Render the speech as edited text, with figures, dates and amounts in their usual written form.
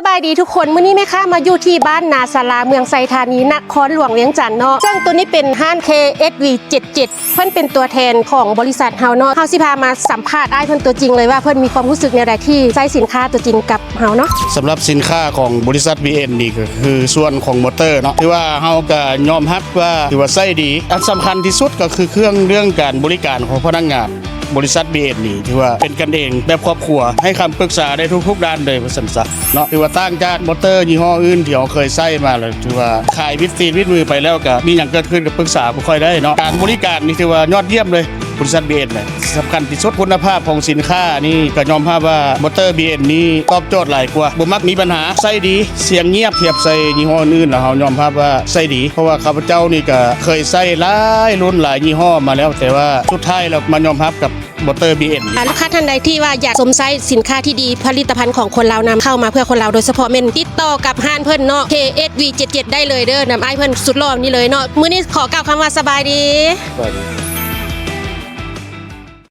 บายดีทุกคนมื้อนี้แม่ค้ามาอยู่ที่บ้านนาศาลาเมืองไซธานีนครหลวงเวียงจันทน์เนาะซึ่งตัวนี้เป็นห้าง KSV 77เพิ่นเป็นตัวแทนของบริษัทเฮาเนาะเฮาสิพามาสัมภาษณ์อ้ายเพิ่นตัวจริงเลยว่าเพิ่นมีความรู้สึกในใดที่ใช้สินค้าตัวจริงกับเฮาเนาะสำหรับสินค้าของบริษัท BN นี่ก็คือส่วนของมอเตอร์เนาะที่ว่าเฮาก็ยอมรับว่าถือว่าใช้ดีอันสำคัญที่สุดก็คือเรื่องการบริการของพนักงานบริษัท BN นี่ที่ว่าเป็นกันเองแบบครอบครัวให้คำปรึกษาได้ทุกด้านเลยว่าซั่นซะเนาะที่ว่าต่างจากมอเตอร์ยี่ห้ออื่นที่เราเคยใช้มาแล้วที่ว่าขายวิดมือไปแล้วก็มีหยังเกิดขึ้นก็ปรึกษาบ่ค่อยได้เนาะการบริการนี่ถือว่ายอดเยี่ยมเลยบริษัท BN เลยสำคัญที่สุดคุณภาพของสินค้านี่ก็ยอมรับว่ามอเตอร์ BN นี่ตอบโจทย์หลายกว่าบ่มักมีปัญหาใช้ดีเสียงเงียบเทียบใส่ยี่ห้ออื่นแล้วเฮายอมรับว่าใช้ดีเพราะว่าข้าพเจ้านี่ก็เคยใช้หลายรุ่นหลายยี่ห้อมาแล้วแต่ว่าสุดท้ายแล้วมายอมรับกับมอเตอร์ BN ลูกค้าท่านใดที่ว่าอยากสมไซสินค้าที่ดีผลิตภัณฑ์ของคนลาวนำเข้ามาเพื่อคนลาวโดยเฉพาะเม่นติดต่อกับห้านเพิ่นเนาะ KSV 77ได้เลยเด้อนำอ้ายเพิ่นสุดหล่อนี่เลยเนาะมื้อนี้ขอกล่าวคำว่าสบายดี